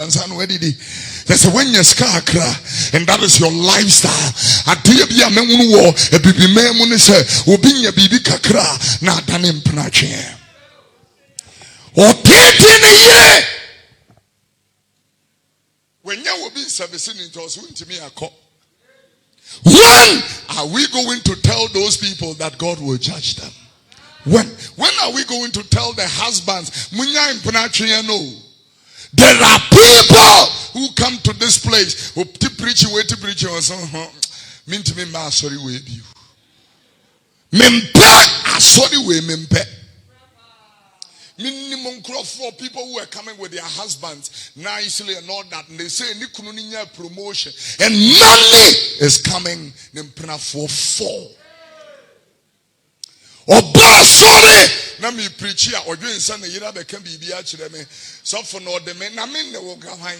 And son, where did he? There's a when you skakra, and that is your lifestyle. I do be a man who war, a baby man when say, will be a baby kakra, not done in Panache. Or 10 a year. When you will be servicing it, was to me a call. When are we going to tell those people that God will judge them? When are we going to tell the husbands, Munya in Panache, no? There are people who come to this place who preaching, wait to preach, or something. Mean to me, ma sorry, with you. Mempe, sorry, we mempe. Minimum crop for people who are coming with their husbands nicely and all that, and they say Nikununinya promotion, and money is coming. For 4. Oba sorry. Na me preach here or doing something you be can be actually me so for no the men na me ne wo ka hwan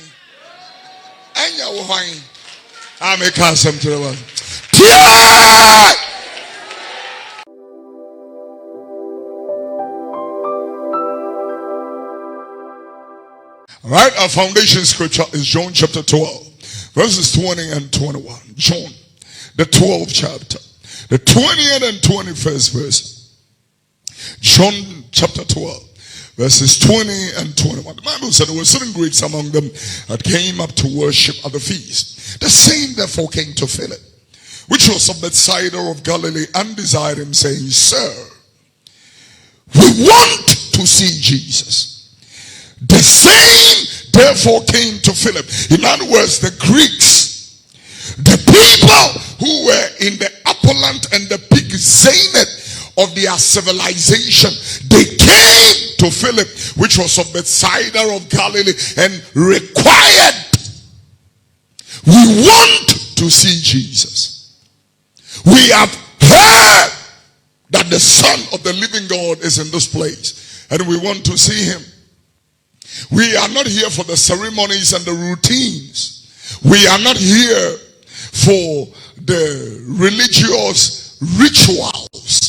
anya wo hwan I make some to the one. Right, our foundation scripture is John chapter 12 verses 20 and 21. John the 12th chapter, the 20th and 21st verse. John chapter 12 verses 20 and 21. The Bible said there were certain Greeks among them that came up to worship at the feast. The same therefore came to Philip, which was of Bethsaida of Galilee, and desired him, saying, Sir, we want to see Jesus. The same therefore came to Philip. In other words, the Greeks, the people who were in the upperland and the big zenith of their civilization, they came to Philip, which was of Bethsaida of Galilee, and required, we want to see Jesus. We have heard that the Son of the living God is in this place, and we want to see him. We are not here for the ceremonies and the routines. We are not here for the religious rituals.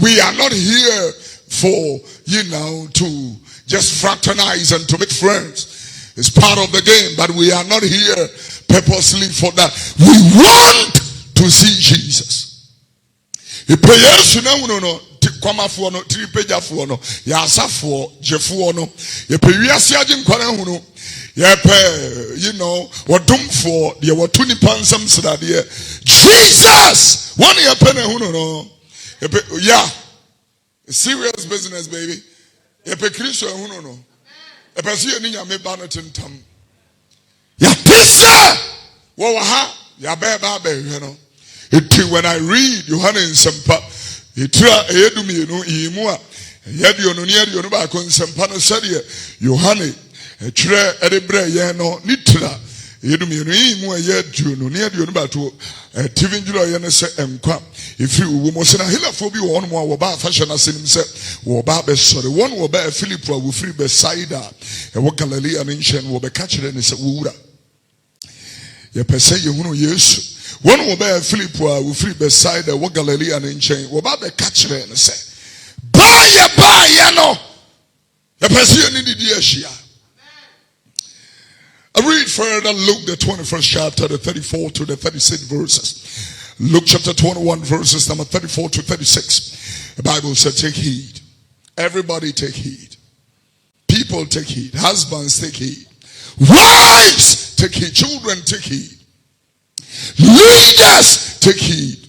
We are not here for, to just fraternize and to make friends. It's part of the game, but we are not here purposely for that. We want to see Jesus. Jesus! Yeah, serious business, baby. A Christian who no. A person in your Mebaneton Tam. Ya Tissa! Waha, ya baby, you know. When I read Yohanan Sempa, Edumi, Imua, Yadio, near Yoruba, Consempana Sadia, Yohane, a tre edebre, yano, Nitra. Yedumi mu yedu no near the to TV njuro ye ne se enkwa efi wo mo se na helafo bi wo no wo ba fashion asenim se wo ba be sori won wo ba Philip wo free be side e wo Galilee an nchen wo be ka kire ne se wo wura ye pese ye hunu Yesu won wo ba Philip wo free be side wo Galilee an nchen wo ba be ka kire ne se ba ye no ye pese ye ni di ahia. I read further Luke the 21st chapter, the 34 to the 36 verses. Luke chapter 21 verses number 34 to 36. The Bible said, take heed. Everybody take heed. People take heed. Husbands take heed. Wives take heed. Children take heed. Leaders take heed.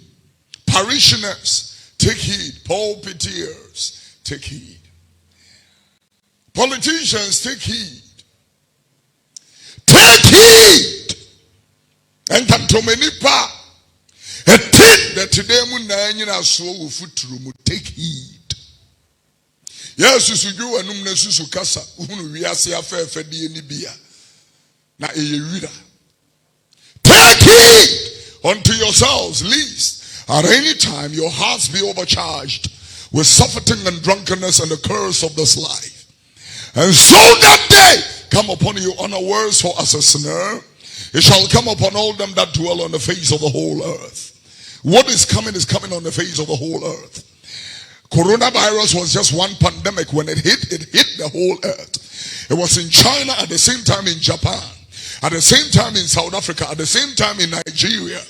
Parishioners take heed. Pulpiteers take heed. Politicians take heed. Take heed. And to many pa. A thing that today munayina so ufuturu take heed. Yes, susuju anum na susu kasa uhunu wiase afefe de ni bia. Na eyewira. Take heed unto yourselves, lest at any time your hearts be overcharged with surfeiting and drunkenness and the curse of this life. And so that day come upon you unawares, for as a snare it shall come upon all them that dwell on the face of the whole earth. What is coming on the face of the whole earth. Coronavirus was just one pandemic. When it hit the whole earth. It was in China, at the same time in Japan, at the same time in South Africa, at the same time in Nigeria,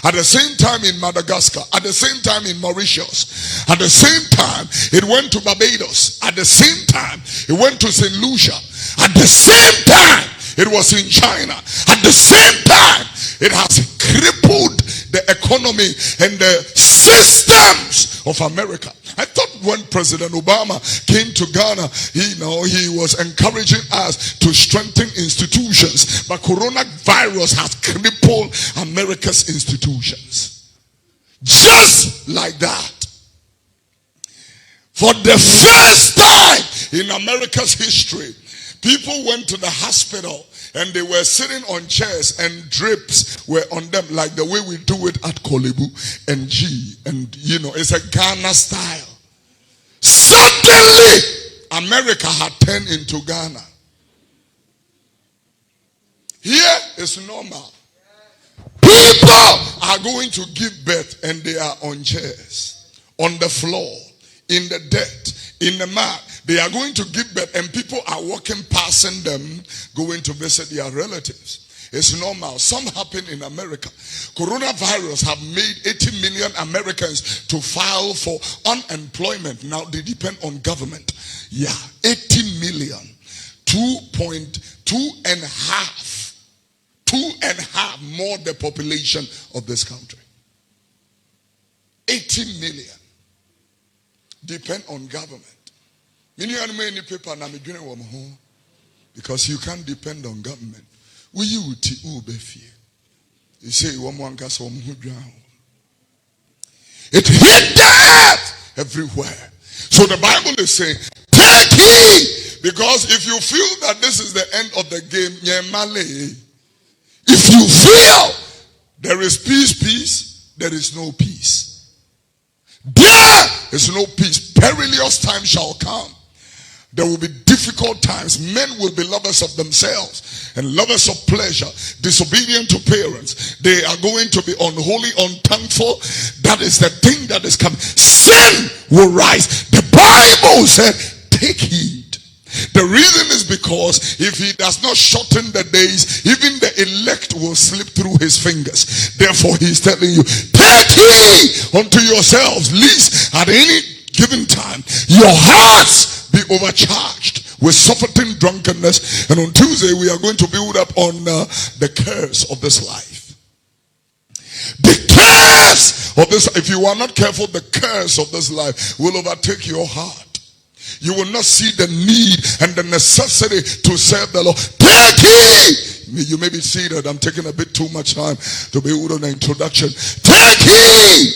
at the same time in Madagascar, at the same time in Mauritius, at the same time it went to Barbados, at the same time it went to St. Lucia, at the same time it was in China, at the same time it has crippled the economy and the systems of America. I thought when President Obama came to Ghana, he was encouraging us to strengthen institutions, but coronavirus has crippled America's institutions. Just like that. For the first time in America's history, people went to the hospital and they were sitting on chairs and drips were on them, like the way we do it at Kolebu and G. And it's a Ghana style. Suddenly, America had turned into Ghana. Here is normal. People are going to give birth and they are on chairs, on the floor, in the dirt, in the mud. They are going to give birth and people are walking, passing them, going to visit their relatives. It's normal. Some happen in America. Coronavirus have made 80 million Americans to file for unemployment. Now they depend on government. Yeah, 80 million. 2.5 more the population of this country. 80 million depend on government. Because you can't depend on government. You say it hit the earth everywhere. So the Bible is saying, take heed, because if you feel that this is the end of the game, if you feel there is peace, there is no peace. There is no peace. Perilous time shall come. There will be difficult times. Men will be lovers of themselves and lovers of pleasure, disobedient to parents. They are going to be unholy, unthankful. That is the thing that is coming. Sin will rise. The Bible said, take heed. The reason is because if he does not shorten the days, even the elect will slip through his fingers. Therefore, he is telling you, take heed unto yourselves, lest at any given time your hearts be overcharged with suffocating drunkenness. And on Tuesday we are going to build up on the curse of this life. The curse of this, if you are not careful, the curse of this life will overtake your heart. You will not see the need and the necessity to serve the Lord. Take heed. You may be seated. I'm taking a bit too much time to be able to an introduction. Take heed.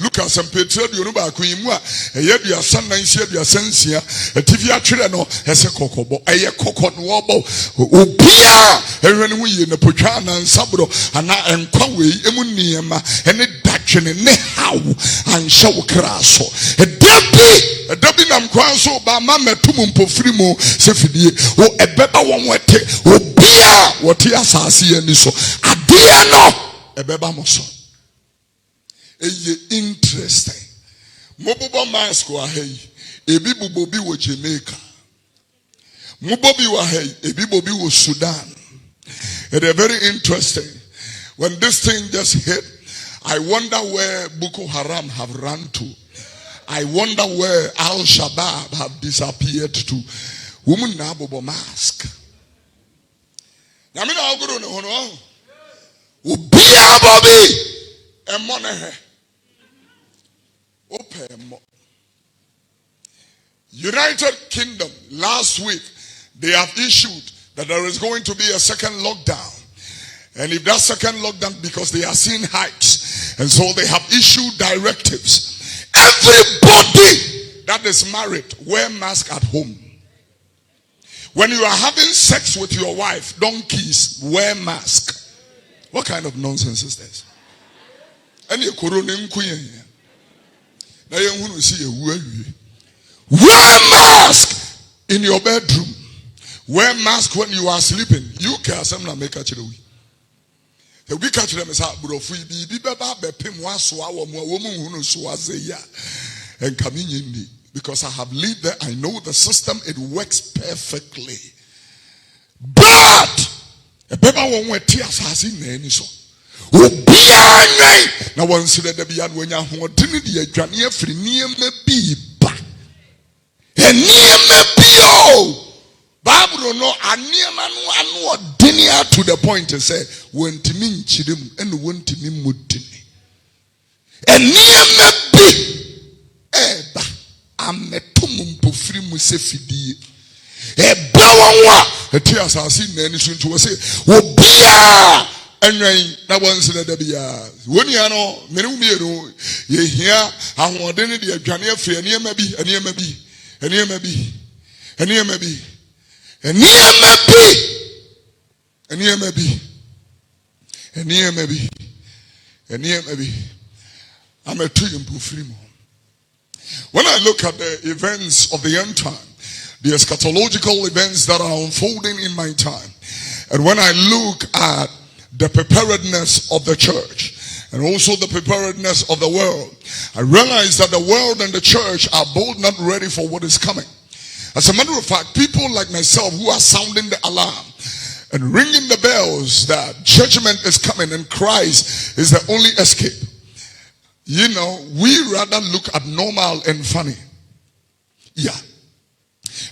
Look at some petrol, you know, back when you are a son, I said, your sensia, a TV no, as a cocobo, a cocoa wobble, Ubia, and when we in a Puchana and Sabro, and I am Kawi, Emuniama, and a Dutchin and Nehau, and show crasso. A Debbie Nam Quanso, by Mamma Tumum Pofrimo, Sefidi, or a beba one way take, Ubia, what he has and so. Adiano, a beba moso. Interesting. Mobobo mask wa hey. Ebi bubobi wo Jamaica. Mobobi wa hey. Ebi bobi wo Sudan. It is very interesting. When this thing just hit, I wonder where Boko Haram have run to. I wonder where Al-Shabaab have disappeared to. Woman na bobo mask. Namina ogoro ne hono. Ubia bobi. Emonehe. United Kingdom last week they have issued that there is going to be a second lockdown, and if that second lockdown, because they are seeing hikes, and so they have issued directives. Everybody that is married, wear mask at home. When you are having sex with your wife, don't kiss, wear mask. What kind of nonsense is this? Any corona wear mask in your bedroom. Wear mask when you are sleeping. You can some make a chill. The we catch them as out of free be beba be pim was our woman who knows was a ya and coming in because I have lived there. I know the system. It works perfectly. But a baby won't wear tears has in any so. Now one said that the when you want to need a journey free near me be back. And near me be oh. Bible no near man one dinner to the point to say when to mean chidum and when to mean mutini. And near me be eba I'm a tumum pufri musefidi. A blawa a tears are seen any soon to say, Wobia. And that one said that when you know, Menumiro, ye hear, I want any of Jania free, and near maybe, and near maybe, and near maybe, and near maybe, and near maybe, and near maybe, and near maybe, and near maybe. I'm a triumph free. When I look at the events of the end time, the eschatological events that are unfolding in my time, and when I look at the preparedness of the church and also the preparedness of the world, I realize that the world and the church are both not ready for what is coming. As a matter of fact, people like myself who are sounding the alarm and ringing the bells that judgment is coming and Christ is the only escape. You know, we rather look abnormal and funny. Yeah.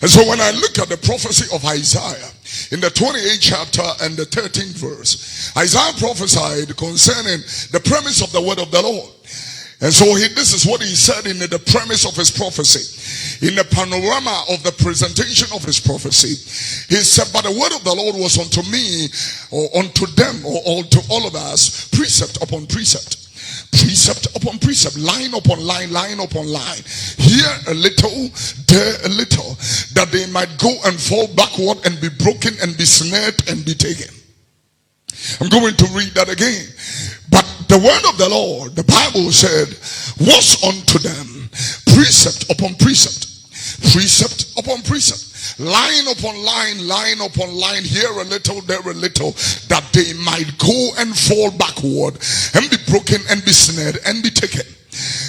And so when I look at the prophecy of Isaiah in the 28th chapter and the 13th verse, Isaiah prophesied concerning the premise of the word of the Lord. And so this is what he said in the premise of his prophecy. In the panorama of the presentation of his prophecy, he said, but the word of the Lord was unto me, or unto them, or to all of us, precept upon precept. Precept upon precept, line upon line, line upon line. Here a little, there a little, that they might go and fall backward and be broken and be snared and be taken. I'm going to read that again. But the word of the Lord, the Bible said, was unto them precept upon precept, precept upon precept. Line upon line, line upon line, here a little, there a little, that they might go and fall backward and be broken and be snared and be taken.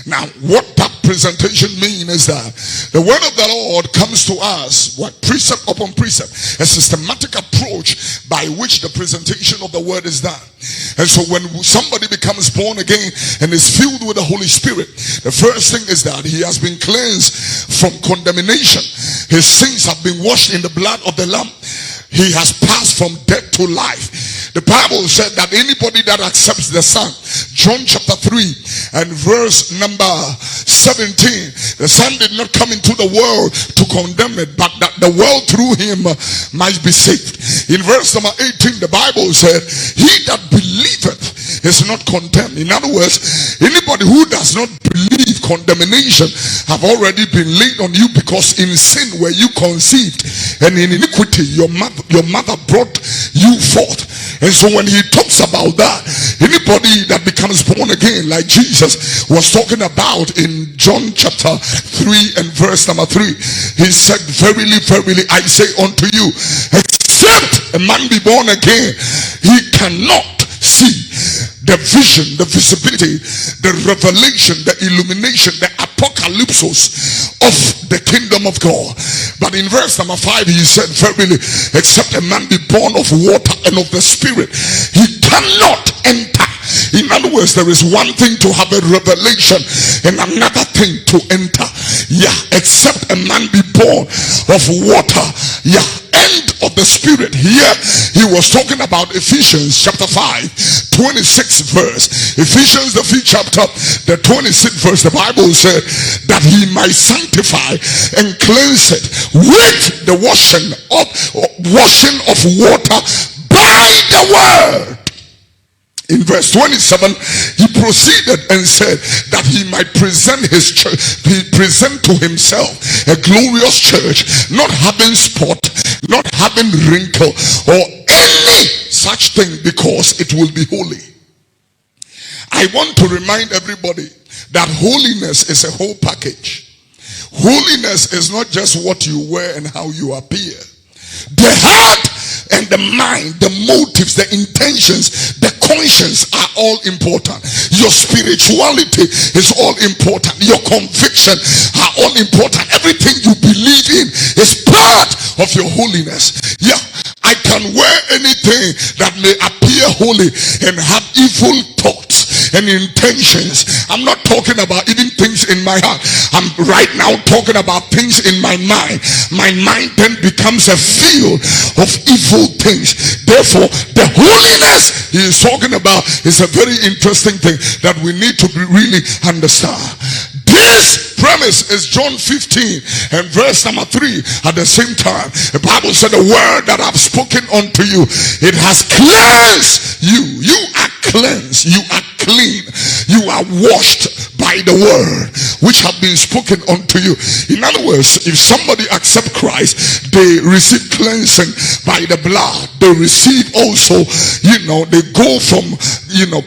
Now, what that presentation means is that the word of the Lord comes to us, what, precept upon precept, a systematic approach by which the presentation of the word is done. And so when somebody becomes born again and is filled with the Holy Spirit, the first thing is that he has been cleansed from condemnation. His sins have been washed in the blood of the Lamb. He has passed from death to life. The Bible said that anybody that accepts the Son, John chapter 3 and verse number 17, the Son did not come into the world to condemn it, but that the world through him might be saved. In verse number 18, the Bible said, he that believeth is not condemned. In other words, anybody who does not believe, condemnation have already been laid on you, because in sin were you conceived, and in iniquity your mother brought you forth. And so when he talks about that, anybody that becomes born again, like Jesus was talking about in John chapter 3 and verse number 3, he said, verily, verily, I say unto you, except a man be born again, he cannot see the vision, the visibility, the revelation, the illumination, the apocalypsos of the kingdom of God. But in verse number 5 he said, verily, except a man be born of water and of the Spirit, he cannot enter. In other words, there is one thing to have a revelation and another thing to enter. Yeah, except a man be born of water, yeah, and of the Spirit. Here he was talking about Ephesians chapter 5 26 verse. Ephesians the 5th chapter, the 26th verse, the Bible said that he might sanctify and cleanse it with the washing of water by the word. In verse 27, he proceeded and said that he might present his church, present to himself a glorious church, not having spot, not having wrinkle, or any such thing, because it will be holy. I want to remind everybody that holiness is a whole package. Holiness is not just what you wear and how you appear. The heart and the mind, the motives, the intentions, the conscience are all important. Your spirituality is all important. Your conviction are all important. Everything you believe in is part of your holiness. Yeah, I can wear anything that may appear holy and have evil thoughts and intentions. I'm not talking about even things in my heart. I'm right now talking about things in my mind. My mind then becomes a field of evil things. Therefore, the holiness he is talking about is a very interesting thing that we need to really understand. This premise is John 15 and verse number 3 at the same time. The Bible said, the word that I've spoken unto you, it has cleansed you. You are cleansed. You are clean. You are washed by the word which have been spoken unto you. In other words, if somebody accept Christ, they receive cleansing by the blood. They receive also, they go from,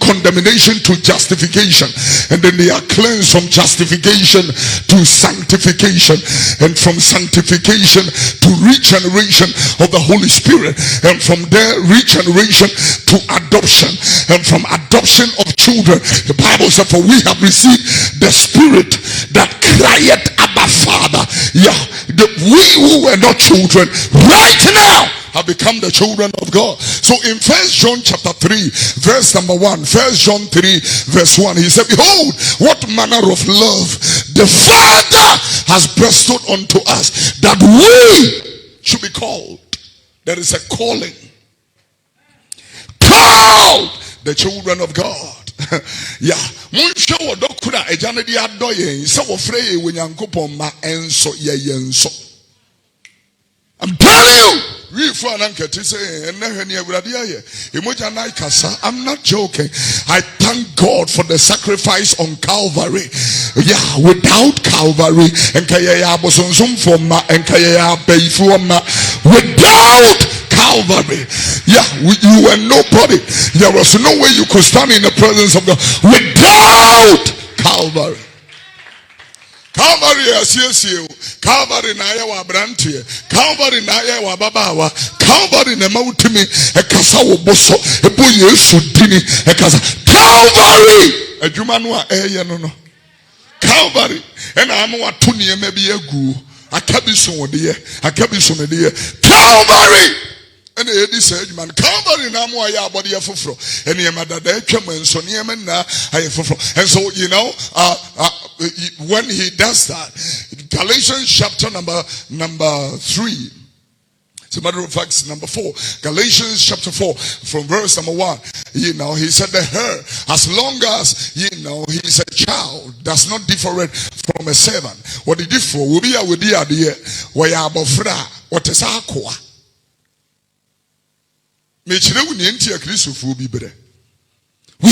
condemnation to justification. And then they are cleansed from justification to sanctification. And from sanctification to regeneration of the Holy Spirit. And from there, regeneration to adoption. And from adoption of children, the Bible says, for we have received the Spirit that crieth, Abba, Father. Yeah, we who were not children right now have become the children of God. So in 1 John chapter 3 verse number 1, 1 John 3 verse 1, he said, behold, what manner of love the Father has bestowed unto us, that we should be called. There is a calling. Called the children of God. Yeah, I'm telling you, I'm not joking. I thank God for the sacrifice on Calvary. Yeah, without Calvary, without Calvary, yeah, you were nobody. There was no way you could stand in the presence of God without Calvary. Calvary yes, Calvary na ya wa brantie, Calvary na ya wa babawa, Calvary na mautimi ekasa wo boso, ebo Yesu dini ekasa. Calvary adwuma no a eye no no. Calvary ena am wa to ne ma bi agu, akabiso wo de, akabiso me de. Calvary and the said, man, Calvary na mo ya body foforo. And ye madada atwa manso ne man na aye foforo. And so when he does that, Galatians chapter number 3. As a matter of fact, number 4. Galatians chapter 4 from verse number 1. He said that her, as long as he's a child, does not differ from a servant. What the differ will be a with the idea where you are bofra, what is aqua. We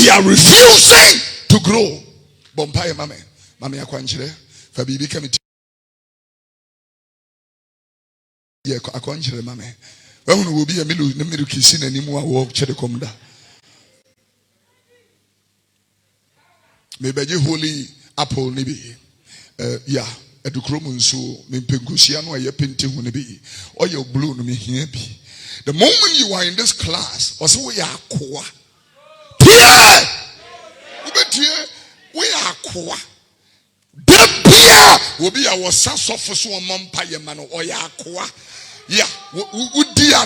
are refusing to grow. Bompire mame, mame akwanchire, fabibi kamiti. Yeah, akwanchire mame. When will be a middle kissing anymore walk chedekomda. Maybe holy apple nibi. Yeah, at the Mondsuro, Mimpengusiano, a painting when be, or your blue no me here be. The moment you are in this class, or so we are core. Tieeee! We are core. The beer will be our sense of so mumpire man or ya core. Yeah, dear,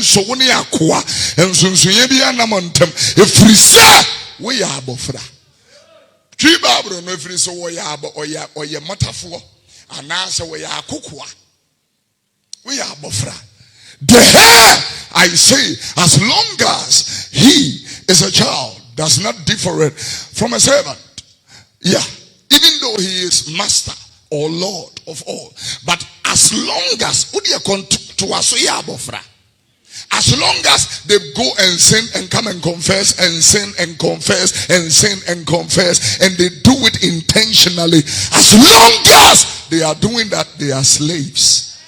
so when you are core, and soon be an amontem. If we say we are bofra. Tribabro no free so we are or ya metaphor, and answer we are kukwa. We are bofra. The hair, I say, as long as he is a child, does not differ from a servant. Yeah, even though he is master or Lord of all. But as long as as long as they go and sin and come and confess and sin and confess and sin and confess, and they do it intentionally, as long as they are doing that, they are slaves.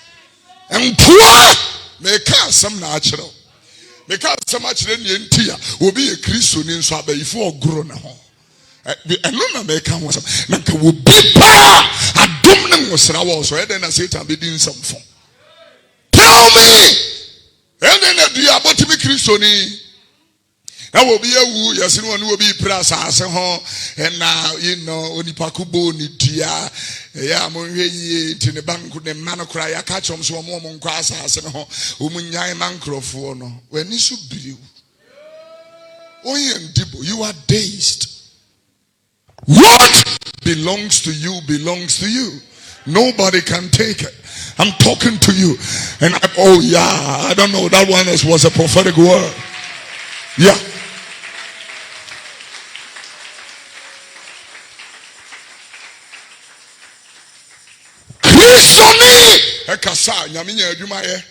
And poor make some natural. Make some natural yentia will be a Christian in so before grown home. And no make was Nanka will be power. I don't know what I was, so then I say to be doing some fun. Tell And then the Diabotimi Christoni. That will be a woo, yes, no one will be press as a home, and now you know, only Pacubo, Nitia, Yamonye, to the bank with the man of cry, I catch on some woman cross as a home, Umunya Mancrofono, when you should be you. You are dazed. What belongs to you belongs to you. Nobody can take it. I'm talking to you. And I don't know, that one was a prophetic word. Yeah. Christoni Ekasa Nyaminya Adwumaye.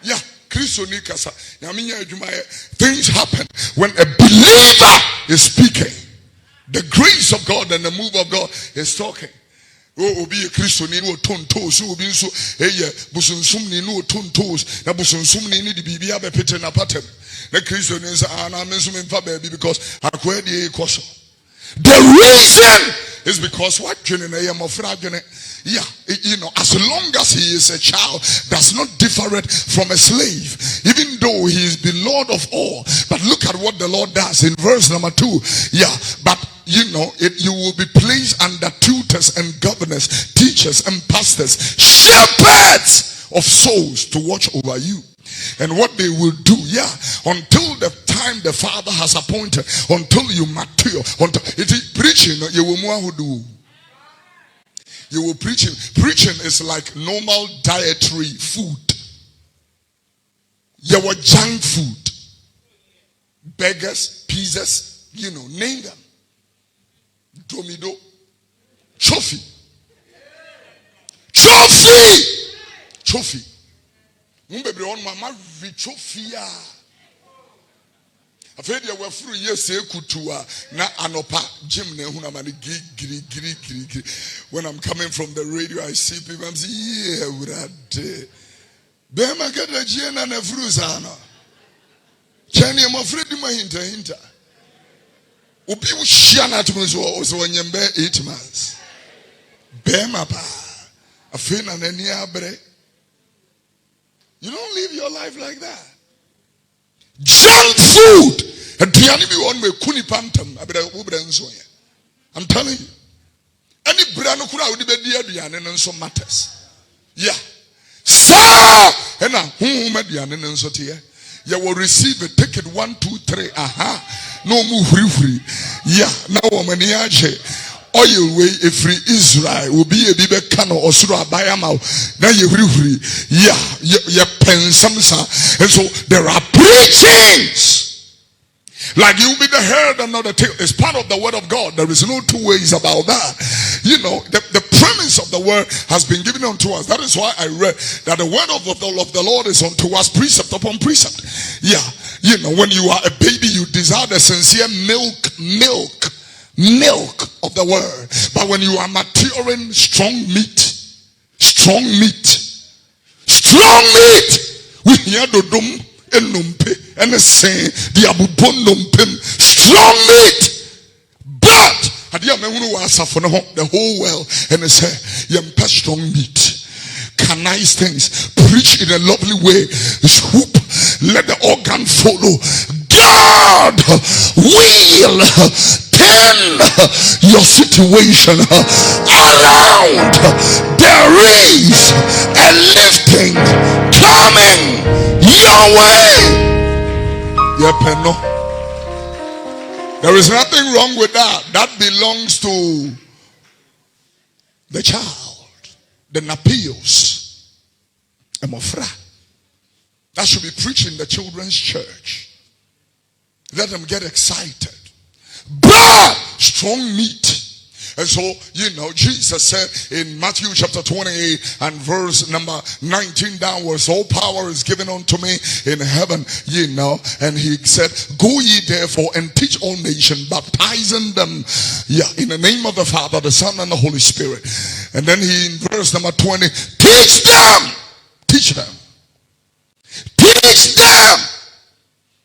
Yeah, Christoni Kasa Nyaminya Adwumaye. Things happen when a believer is speaking. The grace of God and the move of God is talking. Oh, be a Christian, no tontos, who be so, Busunsumni, no tontos, Nabusunsumni, the Bibia, Peter, and Apatem. The Christian is an amazing baby because I quit the question. The reason is because what am of yeah, you know, as long as he is a child, that's not different from a slave, even though he is the Lord of all. But look at what the Lord does in verse number 2. Yeah, but you know, you will be placed under tutors and governors, teachers and pastors, shepherds of souls to watch over you. And what they will do, yeah, until the time the Father has appointed, until you mature, until it is preaching, you will more do. You will preaching. Preaching is like normal dietary food. You were junk food. Burgers, pizzas, you know, name them. Domido. Trophy. Mumbebre on mama trophy. Afraid you were through SethEkow na anopa gym ne hunamani giri. When I'm coming from the radio, I see people. I'm saying, yeah, Awurade. Bema kada jiena na fruzana. Chani am afraid you ma hinta. Obi wo hia na to so wanyembe 8 months. Bema pa. Afraid na nani abre. You don't live your life like that. Junk food. I'm telling you. Any brand of crowd would be and so matters. Yeah. Sir, and whom so you will receive a ticket 1, 2, 3. Aha. No move free. Yeah. Now oil way free Israel will be a bibe cano or sura bayamau. Now you free. Yeah, you pen some. And so there are preachings. Like you will be the head and not the tail. It's part of the word of God. There is no two ways about that. You know, the premise of the word has been given unto us. That is why I read that the word of the Lord is unto us precept upon precept. Yeah. You know, when you are a baby, you desire the sincere milk of the word. But when you are maturing, strong meat. We hear the dum and numpe and the say the abubon numpim strong meat. But the whole world and they say yampa strong meat. Can nice things preach in a lovely way. Swoop, let the organ follow. God will turn your situation around. There is a lifting coming your way. There is nothing wrong with that. That belongs to the child, the napios, emofra. That should be preached in the children's church. Let them get excited. But strong meat. And so, you know, Jesus said in Matthew chapter 28 and verse number 19 downwards, all power is given unto me in heaven, you know. And he said, go ye therefore and teach all nations, baptizing them, in the name of the Father, the Son, and the Holy Spirit. And then he, in verse number 20, teach them.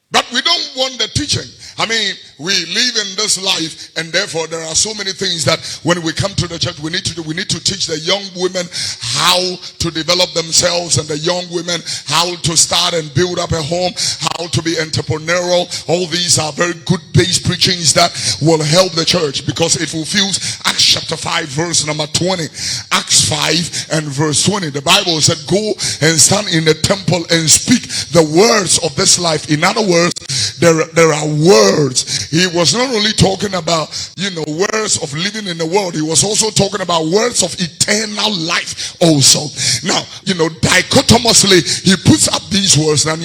But we don't want the teaching. I mean, we live in this life, and therefore there are so many things that when we come to the church we need to do. We need to teach the young women how to develop themselves, and the young women how to start and build up a home, how to be entrepreneurial. All these are very good base preachings that will help the church, because it fulfills Acts chapter 5 verse number 20. Acts 5 and verse 20. The Bible said, go and stand in the temple and speak the words of this life. In other words, there are words. He was not only talking about, words of living in the world. He was also talking about words of eternal life also. Now, dichotomously, he puts up these words. Now, I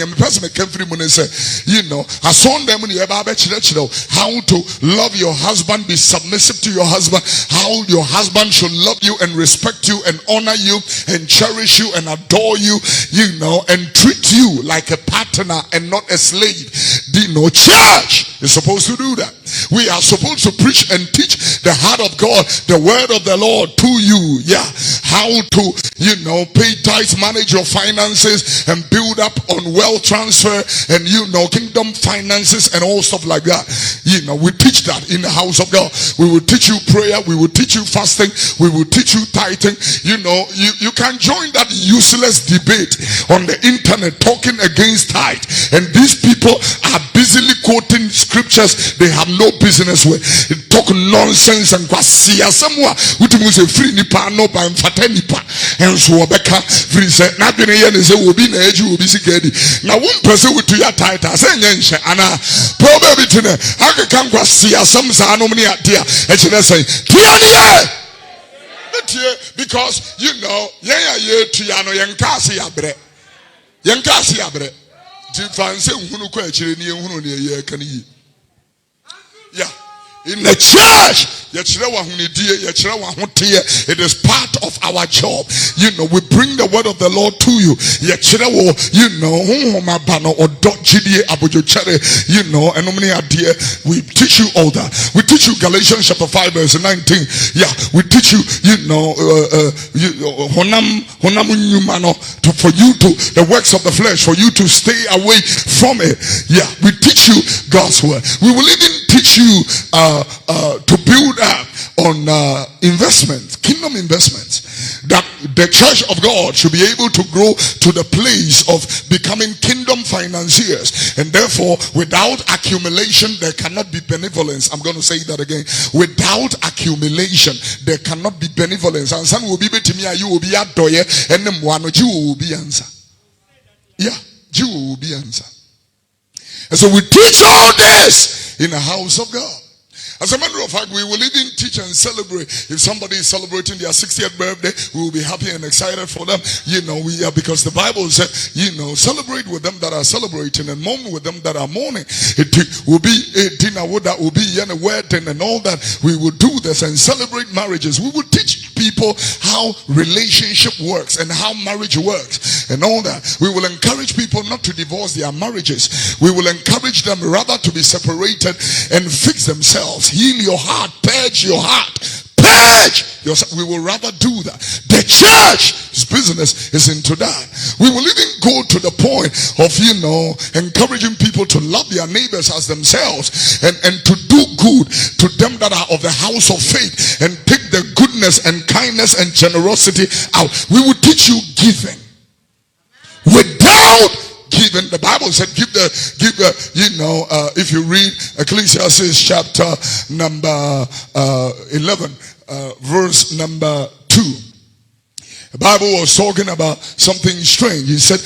saw them how to love your husband, be submissive to your husband, how your husband should love you and respect you and honor you and cherish you and adore you, and treat you like a partner and not a slave. Church is supposed to do that. We are supposed to preach and teach the heart of God, the word of the Lord to you. Yeah. How to, pay tithes, manage your finances, and build up on wealth transfer and, kingdom finances and all stuff like that. We teach that in the house of God. We will teach you prayer. We will teach you fasting. We will teach you tithing. You can join that useless debate on the internet talking against tithe. And these people are busily quoting scriptures they have no business with. They talk nonsense and kwasia somewhere. We say free nipa no by mfata nipa. And so obeka free say na dwene ye ne say obi na eji obi sikedi. Na one person with your title say nyenhye ana problem bitine akeka kwasia some sa no mne ade a e kire say because ye tua no yenka ase yabre. Yenka ase yabre. Yeah. In the church, it is part of our job. We bring the word of the Lord to you. We teach you all that. We teach you Galatians chapter 5 verse 19. Yeah, we teach you, for you to the works of the flesh, for you to stay away from it. Yeah, we teach you God's word. We will even teach you to build up on investments, kingdom investments, that the church of God should be able to grow to the place of becoming kingdom financiers, and therefore without accumulation there cannot be benevolence. I'm going to say that again. Without accumulation there cannot be benevolence. And some will be to me, you will be at doye, and then one you will be answer. Yeah, you will be answer. And so we teach all this in the house of God. As a matter of fact, we will even teach and celebrate. If somebody is celebrating their 60th birthday, we will be happy and excited for them. We are, because the Bible said, celebrate with them that are celebrating and mourn with them that are mourning. It will be a dinner that will be a wedding and all that. We will do this and celebrate marriages. We will teach people how relationship works and how marriage works and all that. We will encourage people not to divorce their marriages. We will encourage them rather to be separated and fix themselves. Heal your heart, purge your heart, purge yourself. We will rather do that. The church's business is into that. We will even go to the point of encouraging people to love their neighbors as themselves, and to do good to them that are of the house of faith, and take the goodness and kindness and generosity out. We will teach you giving without giving. The Bible said give if you read Ecclesiastes chapter number 11 verse number 2, the Bible was talking about something strange. He said,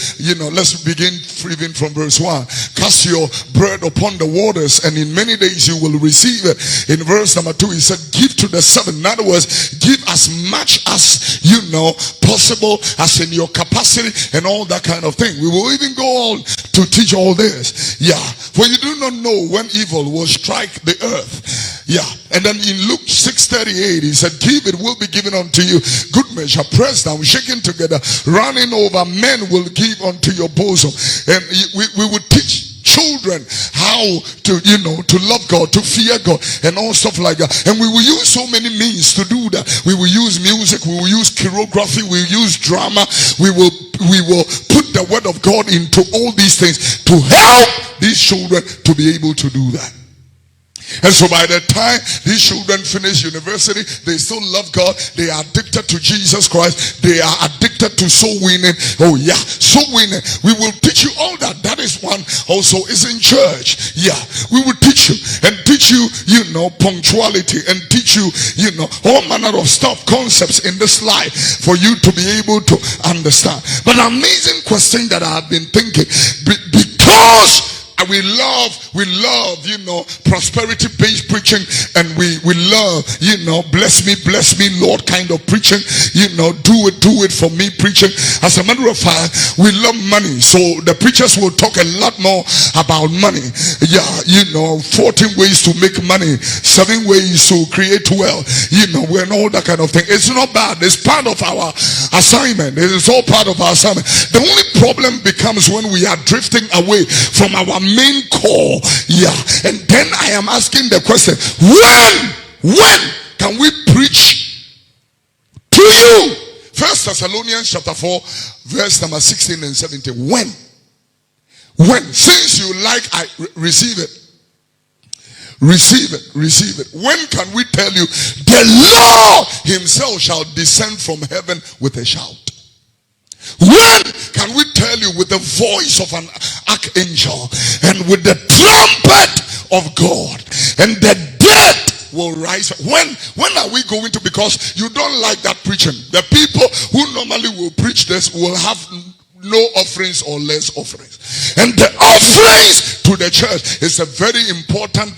let's begin even from verse 1. Cast your bread upon the waters, and in many days you will receive it. In verse number 2, he said, give to the seven. In other words, give as much as possible, as in your capacity and all that kind of thing. We will even go on to teach all this. Yeah. For you do not know when evil will strike the earth. Yeah. And then in Luke 6:38, he said, give, it will be given unto you. Good measure, pressed down, shaken together, running over, men will give unto your bosom. And we will teach children how to to love God, to fear God, and all stuff like that. And we will use so many means to do that. We will use music, we will use choreography, we will use drama, we will put the word of God into all these things to help these children to be able to do that. And so by the time these children finish university, they still love God. They are addicted to Jesus Christ. They are addicted to soul winning. Oh yeah, soul winning. We will teach you all that. That is one also is in church. Yeah, we will teach you and teach you, punctuality, and teach you, all manner of stuff, concepts in this life for you to be able to understand. But an amazing question that I have been thinking, because we love, prosperity-based preaching, and we love, bless me, Lord kind of preaching, do it for me preaching. As a matter of fact, we love money, so the preachers will talk a lot more about money. Yeah, 14 ways to make money, 7 ways to create wealth, and all that kind of thing. It's not bad. It's part of our assignment. It is all part of our assignment. The only problem becomes when we are drifting away from our main core. Yeah, and then I am asking the question, when can we preach to you? 1 Thessalonians chapter 4 verse number 16 and 17. When since you like, I receive it. When can we tell you the Lord himself shall descend from heaven with a shout? When can we tell you with the voice of an archangel and with the trumpet of God, and the dead will rise? When are we going to? Because you don't like that preaching. The people who normally will preach this will have no offerings or less offerings, and the offerings to the church is a very important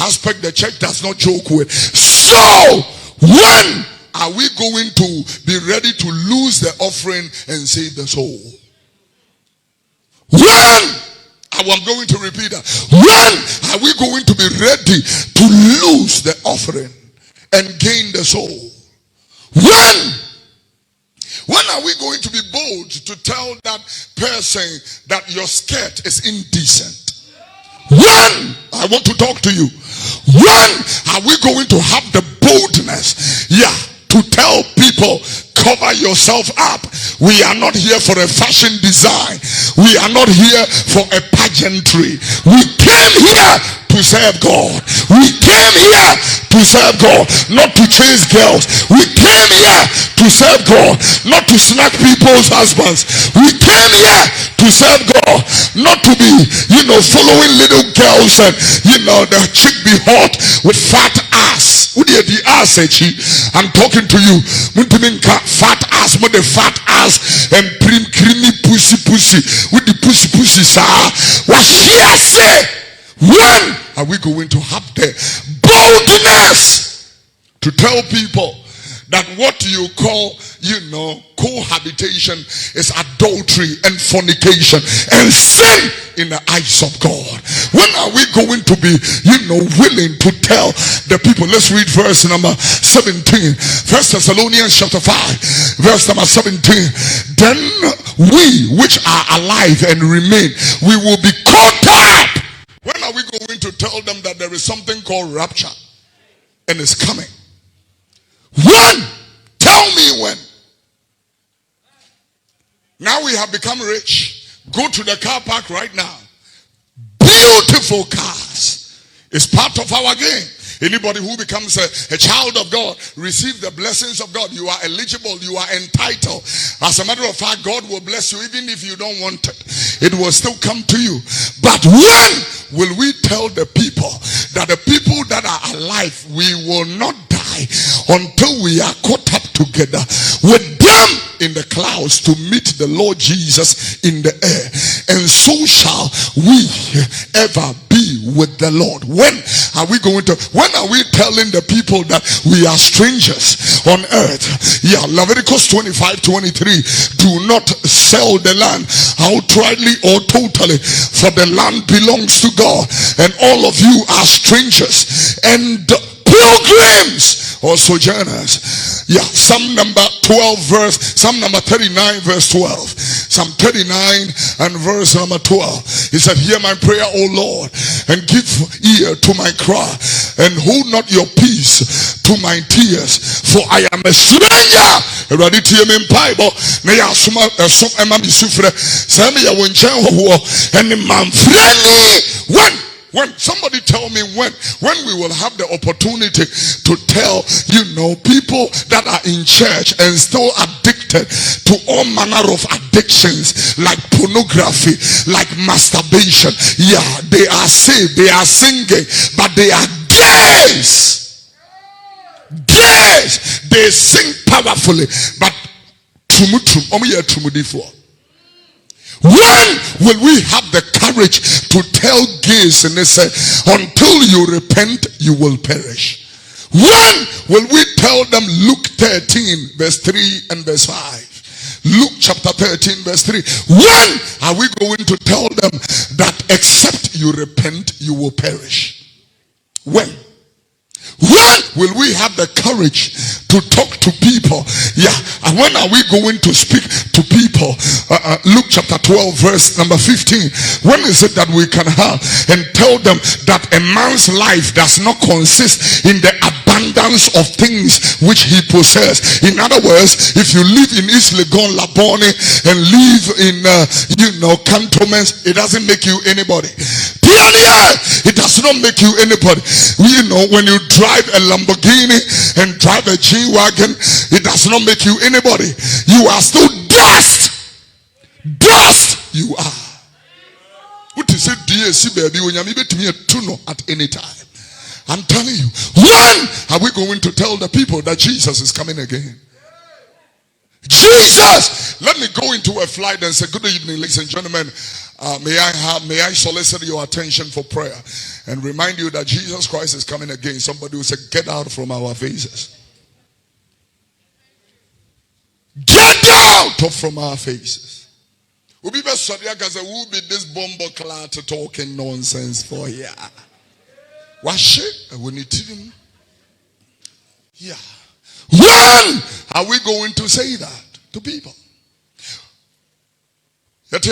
aspect the church does not joke with. So when are we going to be ready to lose the offering and save the soul? I'm going to repeat that. When are we going to be ready to lose the offering and gain the soul? When are we going to be bold to tell that person that your skirt is indecent? When? I want to talk to you. When are we going to have the boldness, to tell people, cover yourself up? We are not here for a fashion design. We are not here for a pageantry. We came here to serve God. We came here to serve God, not to chase girls. We came here to serve God, not to snatch people's husbands. We came here to serve God, not to be, following little girls and, the chick be hot with fat ass. I'm talking to you. Fat ass, with the fat ass and creamy pussy with the pussy sir. What here say? When are we going to have the boldness to tell people that what you call, cohabitation is adultery and fornication and sin in the eyes of God? When are we going to be, willing to tell the people? Let's read verse number 17. 1 Thessalonians chapter 5, verse number 17. Then we which are alive and remain, we will be caught up. When are we going to tell them that there is something called rapture and it's coming? When? Tell me when. Now we have become rich. Go to the car park right now. Beautiful cars. It's part of our game. Anybody who becomes a child of God, receive the blessings of God. You are eligible. You are entitled. As a matter of fact, God will bless you even if you don't want it. It will still come to you. But when will we tell the people that the people that are alive, we will not die until we are caught up together with them in the clouds to meet the Lord Jesus in the air, and so shall we ever be with the Lord? When are we telling the people that we are strangers on earth? Leviticus 25:23. Do not sell the land outrightly or totally, for the land belongs to God, and all of you are strangers and pilgrims or sojourners. Psalm number 39 verse 12. Psalm 39 and verse number 12. He said, hear my prayer, O Lord, and give ear to my cry, and hold not your peace to my tears, for I am a stranger. When When somebody tell me when we will have the opportunity to tell, people that are in church and still addicted to all manner of addictions like pornography, like masturbation. Yeah, they are saved, they are singing, but they are gays. Gays. They sing powerfully, but when will we have the courage to tell gays and they say, until you repent, you will perish? When will we tell them, Luke 13 verse 3 and verse 5? Luke chapter 13 verse 3. When are we going to tell them that except you repent, you will perish? When? When will we have the courage to talk to people? Yeah. And when are we going to speak to people? Luke chapter 12 verse number 15. When is it that we can have and tell them that a man's life does not consist in the abundance of things which he possesses? In other words, if you live in East Legon, Labone, and live in cantonments, it doesn't make you anybody. It does not make you anybody. When you drive a Lamborghini and drive a G-Wagon, it does not make you anybody. You are still dust. Dust you are. What is it, DSC baby? When you meet me at any time, I'm telling you, when are we going to tell the people that Jesus is coming again? Jesus! Let me go into a flight and say, good evening, ladies and gentlemen. May I solicit your attention for prayer and remind you that Jesus Christ is coming again. Somebody will say, get out from our faces. Get out from our faces. We'll be this bomber clad talking nonsense for here. Wash it when you tell him. Yeah. When are we going to say that to people? But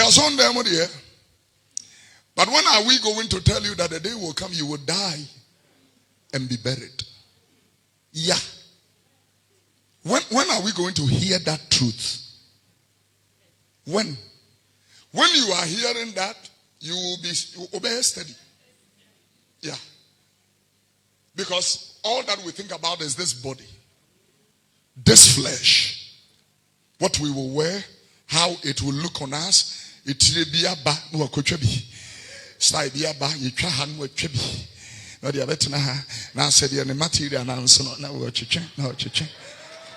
when are we going to tell you that the day will come you will die and be buried? Yeah. When are we going to hear that truth? When you are hearing that, you will obey steady. Yeah. Because all that we think about is this body, this flesh, what we will wear, how it will look on us. It will be a ba no akotwabi. Style be a ba yetwa ha no atwabi. No dia betena ha na said the material na nso no na wo twetwe na wo twetwe.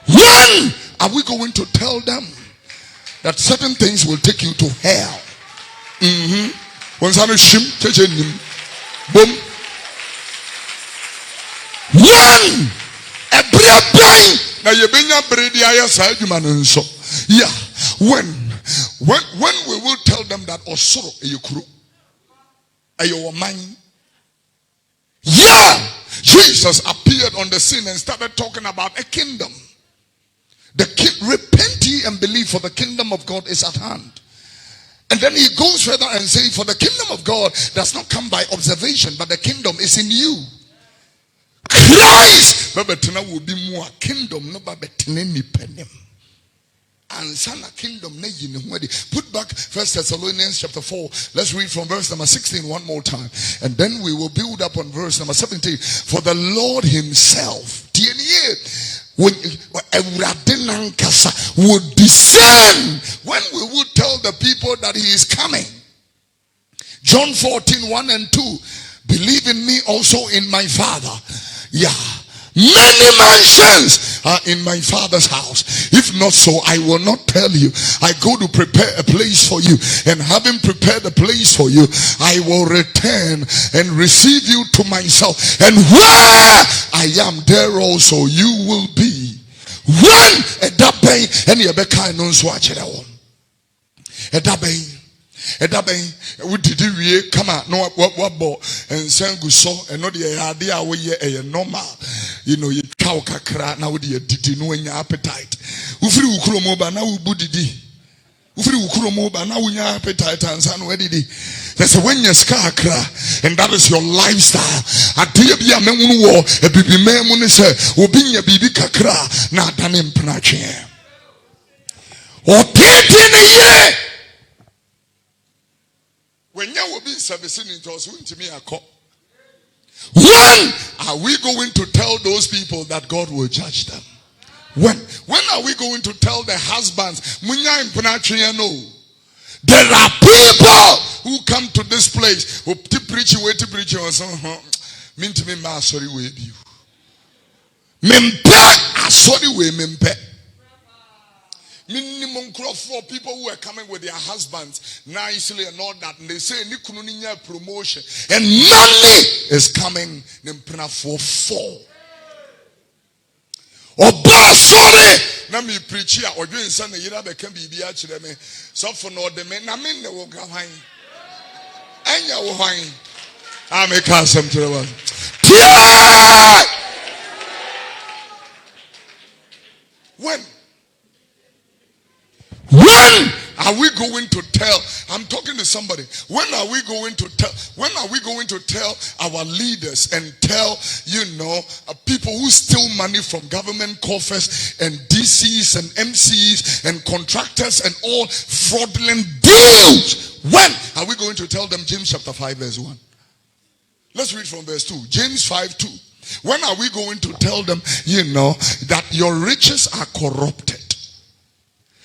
When are we going to tell them that certain things will take you to hell? When some shim cheche nim boom. When ebria pai na yebenya bredi aya sa adwuma no nso. Yeah. When we will tell them that osoro eyekuro ayo man. Yeah, Jesus appeared on the scene and started talking about a kingdom. Repent ye and believe, for the kingdom of God is at hand. And then he goes further and says, for the kingdom of God does not come by observation, but the kingdom is in you. Christ will be more kingdom, no penem. And sana kingdom. Put back 1 Thessalonians chapter 4. Let's read from verse number 16 one more time. And then we will build up on verse number 17. For the Lord himself would descend when we would tell the people that he is coming. John 14, 1 and 2. Believe in me also in my Father. Yeah. Many mansions are in my Father's house. If not so, I will not tell you. I go to prepare a place for you. And having prepared a place for you, I will return and receive you to myself. And where I am, there also you will be. When that bay and Yabeka knows what you want. That bay. We did it come out no what and sangu so and not the idea we normal. You cow kakra now with your did no in your appetite. Ufri ukromoba now budidi. Ufri ukromoba now in your appetite and san where did he? That's when your scar cra and that is your lifestyle. I tell you, a man war a baby man when say will be your baby kakra na danim pnache. Or 10 a year. When you will be servicing it was to me a cop. When are we going to tell those people that God will judge them? When are we going to tell the husbands, there are people who come to this place who preach or something. Sorry, we you. Sorry, we minimum crop for people who are coming with their husbands nicely and all that, and they say promotion and money is coming for 4. Sorry, na me preach here or doing something you can be me so for no the men na me will go high anya wo hwan I make some to the one. When are we going to tell? I'm talking to somebody. When are we going to tell our leaders and tell, people who steal money from government coffers and DCs and MCs and contractors and all fraudulent deals? When are we going to tell them? James chapter 5 verse 1. Let's read from verse 2. James 5:2. When are we going to tell them, that your riches are corrupted?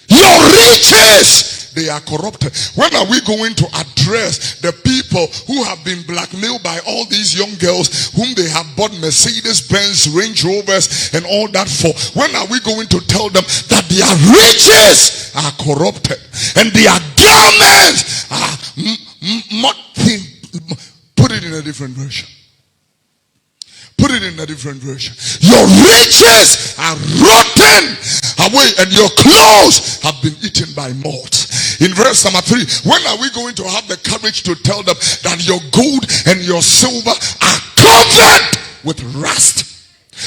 Your riches, they are corrupted. When are we going to address the people who have been blackmailed by all these young girls whom they have bought Mercedes Benz, Range Rovers and all that for? When are we going to tell them that their riches are corrupted and their garments are mocking? Put it in a different version. Put it in a different version. Your riches are rotten away and your clothes have been eaten by moths. In verse number 3, when are we going to have the courage to tell them that your gold and your silver are covered with rust?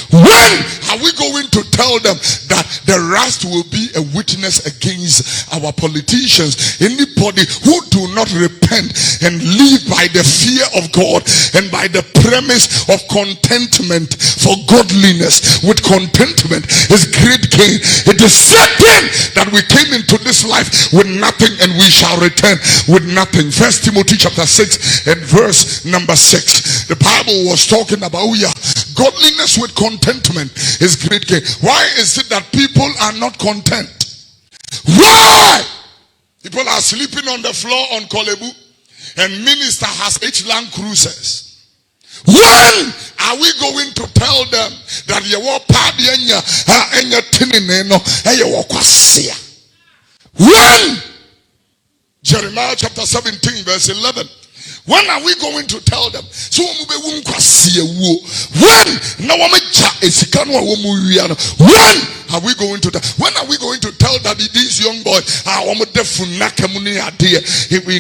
When are we going to tell them that the rust will be a witness against our politicians? Anybody who do not repent and live by the fear of God and by the premise of contentment, for godliness with contentment is great gain. It is certain that we came into this life with nothing and we shall return with nothing. 1 Timothy chapter 6 and verse number 6. The Bible was talking about godliness with contentment is great gain. Why is it that people are not content? Why? People are sleeping on the floor on Kolebu and minister has H-Land cruises. When are we going to tell them that you walk when? Jeremiah chapter 17 verse 11. When are we going to tell them? So when when are we going to tell? When are we going to tell that these young boys are in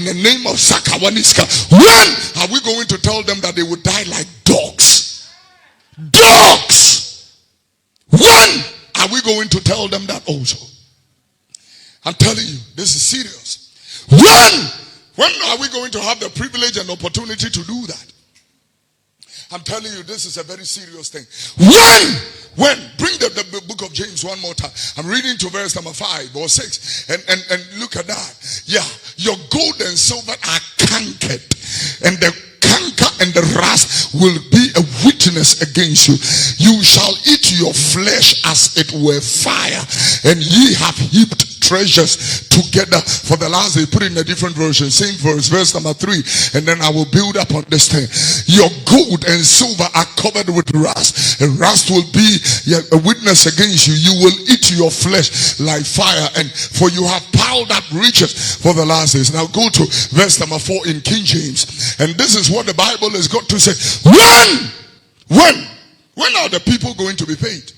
the name of Sakawaniska? When are we going to tell them that they will die like dogs? Dogs! When are we going to tell them that also? I'm telling you, this is serious. When are we going to have the privilege and opportunity to do that? I'm telling you, this is a very serious thing. When? Bring the book of James one more time. I'm reading to verse number 5 or 6. And look at that. Yeah, your gold and silver are cankered. And the canker and the rust will be a witness against you. You shall eat your flesh as it were fire. And ye have heaped treasures together for the last day. Put it in a different version, same verse number 3, and then I will build up on this thing. Your gold and silver are covered with rust, and rust will be a witness against you. You will eat your flesh like fire, and for you have piled up riches for the last days. Now go to verse number 4 in King James, and this is what the Bible has got to say. When are the people going to be paid?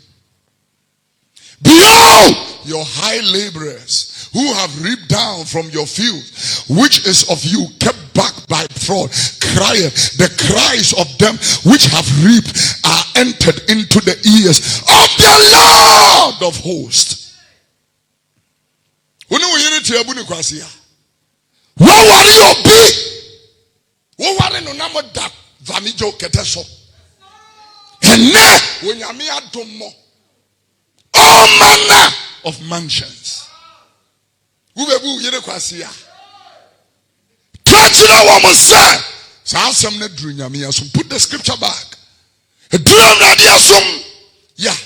Behold, your high laborers who have reaped down from your field, which is of you, kept back by fraud, crieth. The cries of them which have reaped are entered into the ears of the Lord of hosts. What are you be? What are you number that Vamijo Keteso? And now when you are all manner of mansions. Wobewuo yere kwasia. Touch no woman say Put the scripture back. Yeah.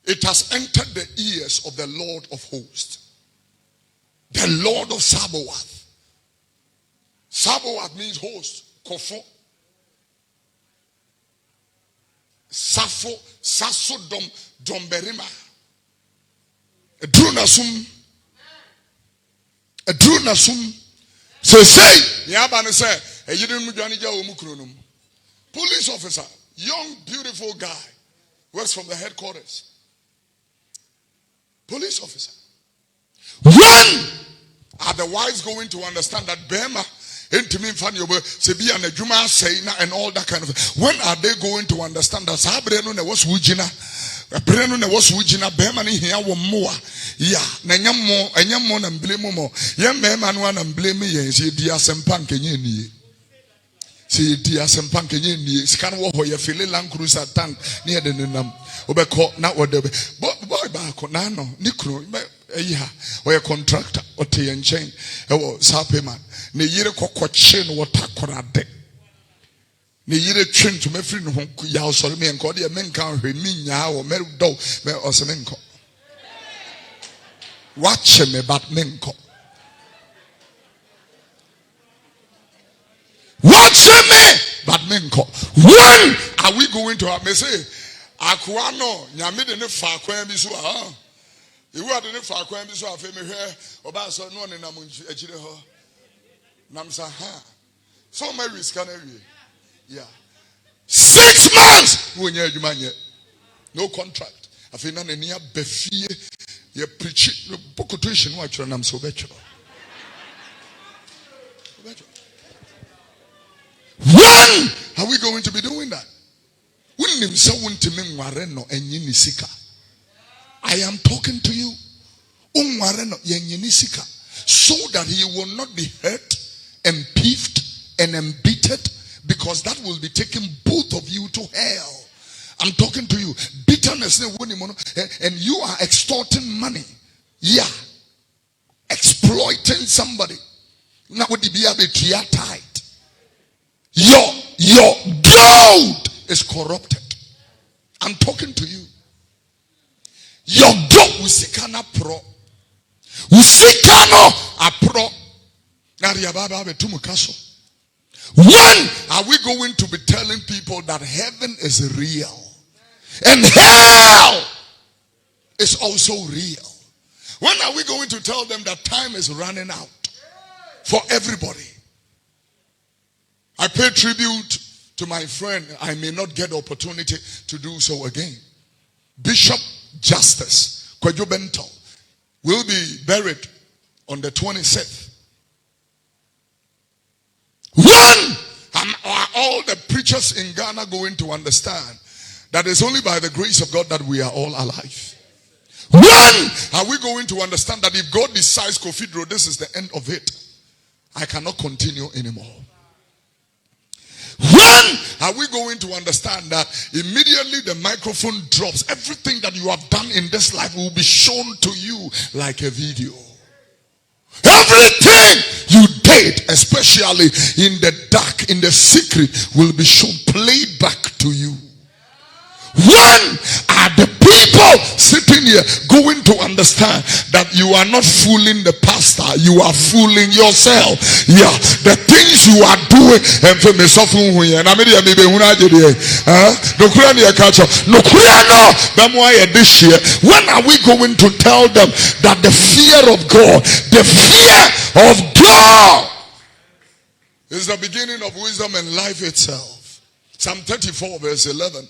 It has entered the ears of the Lord of hosts. The Lord of Sabaoth. Sabaoth means host. Kofo. Sarfo. Sasso domberima. Edrunasum. So say, Yabane say, police officer, young, beautiful guy, works from the headquarters. Police officer. When are the wives going to understand that Bema and all that kind of thing? When are they going to understand that Sabreno was Wujina? Breno was Wujina Bemani here more. Yeah, Nanyamo and blame more. Young man and blame me, see dear some punk and ye. See dear some punk and ye. Scanwalk or your Philly Land Cruiser tank near the Nunam. Obeko, not what the boy back nano, Nicro, or a contractor or tea and chain. Oh, Sapeman. Ne yere kokko chain water korade. Ne yere train to me free no ya so me enko de men kan hwe mi nya wo me do me osemenko. Watch me but menko. Watch me but menko. When are we going to have me say akwa no nyame de ne fa kwan bi so ah. Ewu ade ne fa kwan bi so afa me hwe oba so no ne nam akire ho. Namsa ha. So my risk can yeah. 6 months. No contract. I feel none near befie. You preach quotation what your name so better. When are we going to be doing that? Wonim so won't me nware no enyi sika. I am talking to you. Unware no yenyi sika, so that he will not be hurt and peeved and embittered, because that will be taking both of you to hell. I'm talking to you. Bitterness and you are extorting money. Yeah. Exploiting somebody. Now would be a bit tight. Your gold is corrupted. I'm talking to you. Your gold usikana pro. Usikano a pro. When are we going to be telling people that heaven is real and hell is also real? When are we going to tell them that time is running out for everybody? I pay tribute to my friend. I may not get the opportunity to do so again. Bishop Justice Kwadwo Bento will be buried on the 26th. When are all the preachers in Ghana going to understand that it's only by the grace of God that we are all alive? When are we going to understand that if God decides Kofi Oduro, this is the end of it, I cannot continue anymore? When are we going to understand that immediately the microphone drops, everything that you have done in this life will be shown to you like a video? Everything you did, especially in the dark, in the secret, will be shown, played back to you. When are the people sitting here going to understand that you are not fooling the pastor, you are fooling yourself? Yeah, the things you are doing, and for me, when are we going to tell them that the fear of God, the fear of God is the beginning of wisdom and life itself? Psalm 34 verse 11.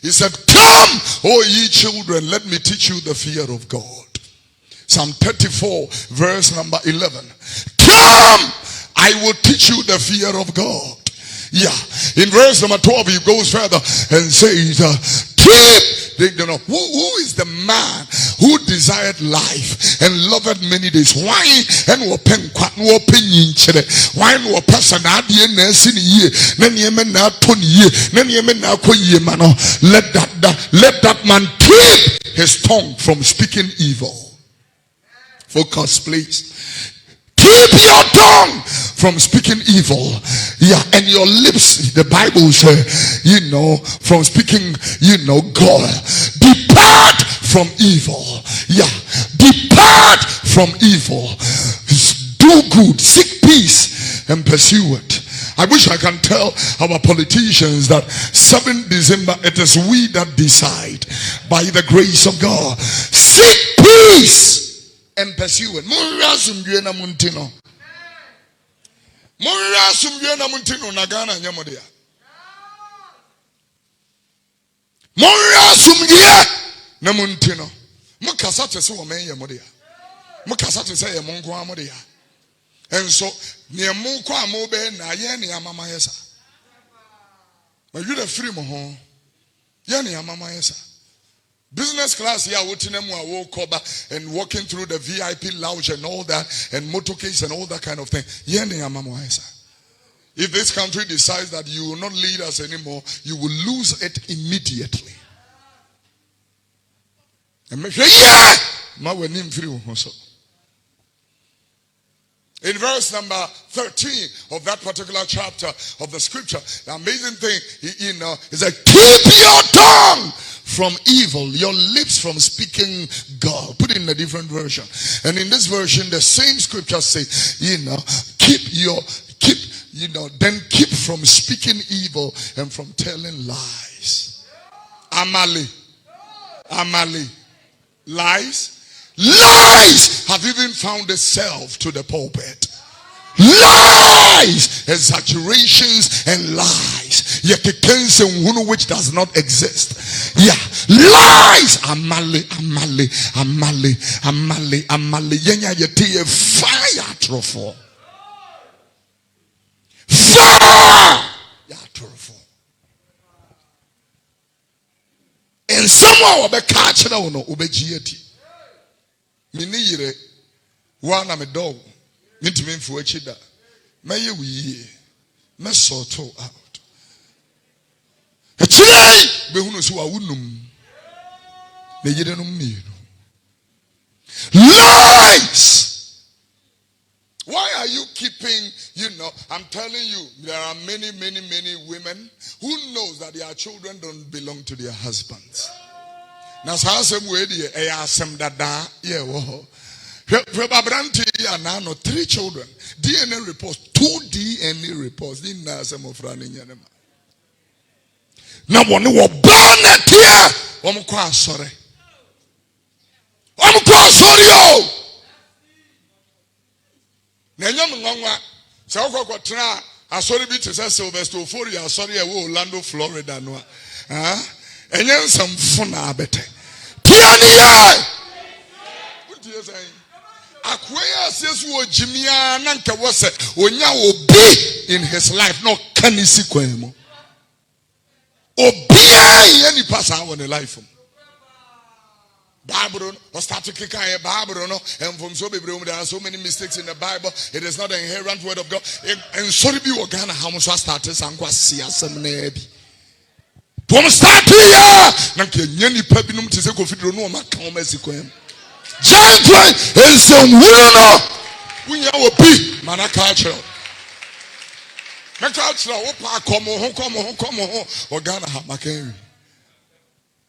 He said, come, O ye children, let me teach you the fear of God. Psalm 34, verse number 11. Come, I will teach you the fear of God. Yeah. In verse number 12, he goes further and says, who is the man who desired life and loved many days? Why and why no person let that man keep his tongue from speaking evil. Focus, please. Keep your tongue from speaking evil. Yeah, and your lips, the Bible says, from speaking, God. Depart from evil. Yeah, depart from evil. Do good, seek peace, and pursue it. I wish I can tell our politicians that 7 December, it is we that decide by the grace of God. Seek peace and pursue it. And so, near Moko Mobe, Nayani Mama Yesa. But you the free Moho. Yani Mama Yesa. Business class here, I walk over and walking through the VIP lounge and all that, and motorcades and all that kind of thing. Yani Mama Yesa. If this country decides that you will not lead us anymore, you will lose it immediately. And make sure, yeah! Ma wenim free Moho. In verse number 13 of that particular chapter of the scripture, the amazing thing, is that keep your tongue from evil, your lips from speaking God. Put it in a different version. And in this version, the same scripture says, keep from speaking evil and from telling lies. Amali. Lies. Lies have even found itself to the pulpit. Lies, exaggerations and lies. Which does not exist. Yeah, lies. Amali. Yenya yeti fire trofo. Fire. Ya trofo. And someone will be catching on obejieti. Mini yire wana me dog ntimi mfu achida maye wiye me sort out achire be hunu so awunum na yire no mienu. Lies. Why are you keeping, I'm telling you, there are many women who knows that their children don't belong to their husbands. Now, some way some dada, now 3 children. DNA reports, 2 DNA reports. Now, one who born it here. Sorry. Sorry. I sorry, Sylvester Euphoria, sorry, Orlando, Florida. And then some fun better. Tiania! What do you say? Acquire says, "Wo Jimia Nanka was it when you will be in his life, no canisi quemo. Obia any pass on the life. Bible or start to kick a Bible, and from so there are so many mistakes in the Bible. It is not the inherent word of God. And sorry, be Ghana, how much I started some some maybe. From start here, Nanke Yeni Pebinum to say Kofi Oduro no account Mexico. Giant and some winner. We will be Manakacho. Come on, or Ghana Hamakeri.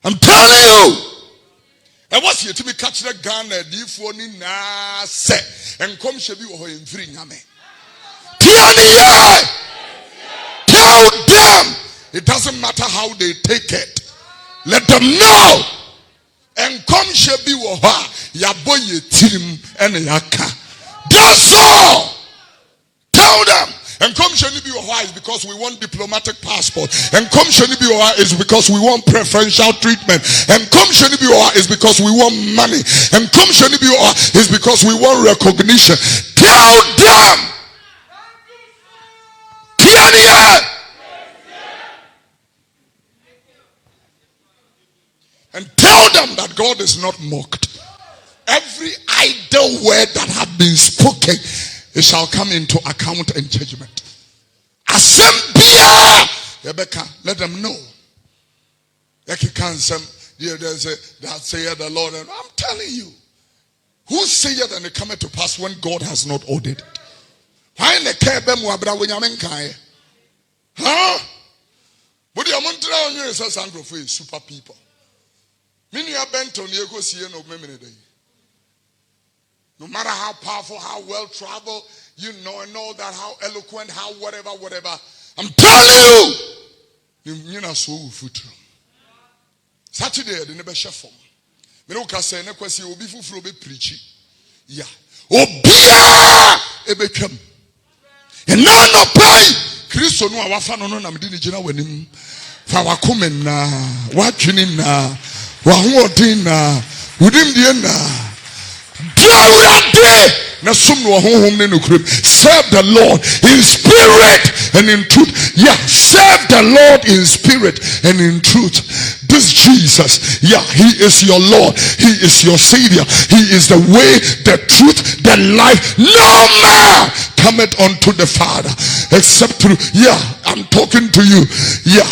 I'm telling you. And what's here to be catch the Ghana, the phone in set and come shall be in free Yame. Tiania! Tell them it doesn't matter how they take it. Let them know. And come shall be ya boy team and yaka. That's all. Tell them. And come shall be is because we want diplomatic passport. And come shall be is because we want preferential treatment. And come shall be is because we want money. And come shall be is because we want recognition. Tell them. And tell them that God is not mocked. Every idle word that have been spoken, it shall come into account and judgment. Assembia, Rebecca, let them know. That saith the Lord, and I'm telling you, who saith and it cometh to pass when God has not ordered it? Why in the care ebe mu abra wo nyame nkan huh body amontra onye say sankrofo is super people minua bento ne ekosie no memene dey no matter how powerful, how well traveled, you know, and all that, how eloquent, how whatever, I'm telling you, you know, so foot. Saturday, the never chef form. Me no kase ne kwesi obi fufuro be preach. Yeah. Obia ebetwam. And now no pay. Kristo no awafa no na mede ni gina wanim. Fa wakome na, watwini na, wa hoodin na, udim die na. Serve the Lord in spirit and in truth. Yeah, serve the Lord in spirit and in truth. This Jesus, yeah, he is your Lord, he is your Savior, he is the way, the truth, the life. No man cometh unto the Father except through. Yeah, I'm talking to you. Yeah.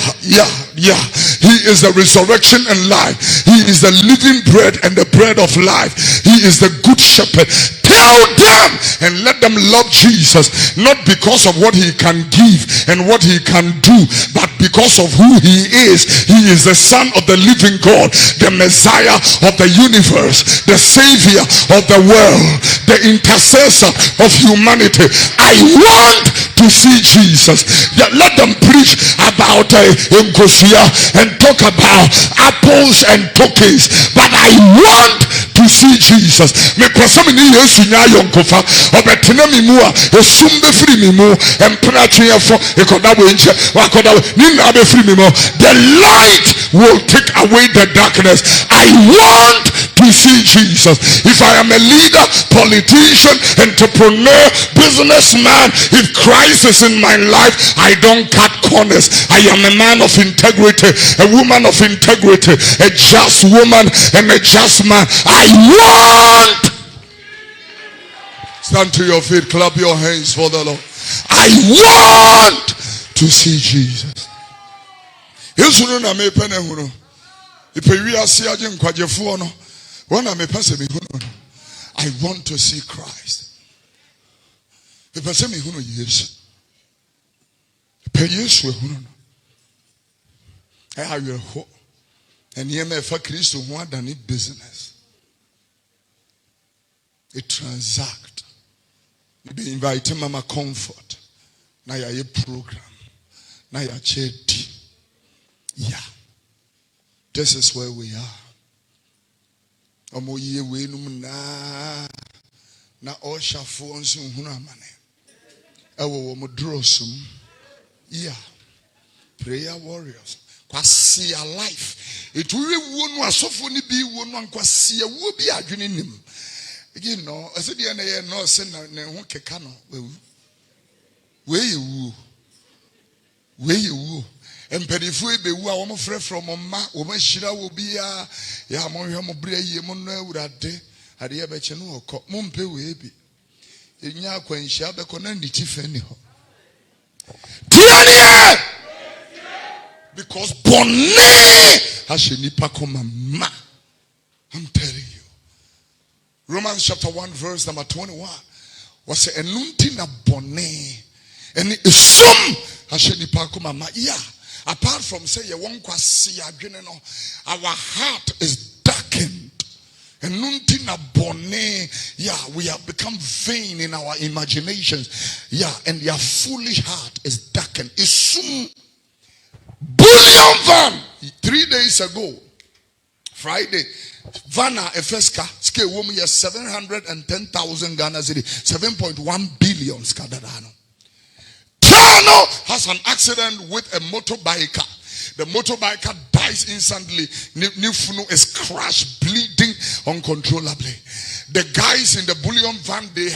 He is the resurrection and life. He is the living bread and the bread of life. He is the good shepherd. Tell them and let them love Jesus, not because of what he can give and what he can do, but because of who he is. He is the Son of the living God, the Messiah of the universe, the Savior of the world, the intercessor of humanity. I want to see Jesus. Yeah, let them preach about Nhuhuso and talk about apples and tokens, but I want to see Jesus. Me kwasam ni Yesu nya yonkofa obetena mi mu a esum be free mi mu empra twefo ekoda bo nche wakoda ni na be free mi mu. The light will take away the darkness. I want to see Jesus. If I am a leader, politician, entrepreneur, businessman, if Christ is in my life, I don't cut corners. I am a man of integrity, a woman of integrity, a just woman and a just man. I want. Stand to your feet, clap your hands for the Lord. I want to see Jesus. I want to see Christ. And here for Christ who want any business. It transact. You be inviting Mama Comfort. Now you a program. Now you charity. Yeah. This is where we are. Omo ye we num na all shafo onso hunu amane. Ewo wo drosum. Yeah. Prayer warriors. Kwasi your life. It will wonu asofo ni bi wonu ankwasi ya wo bi adwene nim. You know, I said the no say na ho keka no where you empedifo ebewu a wo frɛ from ma wo ma hira wo bia ya mo hwe mo bra yie mo no Awurade ade ya beche no okɔ mo mpe we bi enya akwanhia bɛkɔ na nditi fani ho tianie because bonne has nipa koma ma. I'm telling you. Romans chapter 1 verse number 21 was a enunti na bonne and isum has nipa koma ma. Yeah. Apart from say you won't see adwene no, our heart is darkened. And nunti na bonne, yeah, we have become vain in our imaginations. Yeah, and their foolish heart is darkened. Isum bullion van 3 days ago, Friday, Vana Efeska scale woman yes 710,000 Ghana cedi 7.1 billion skadadano. Tano has an accident with a motorbiker. The motorbiker dies instantly. Nifunu is crushed, bleeding uncontrollably. The guys in the bullion van, they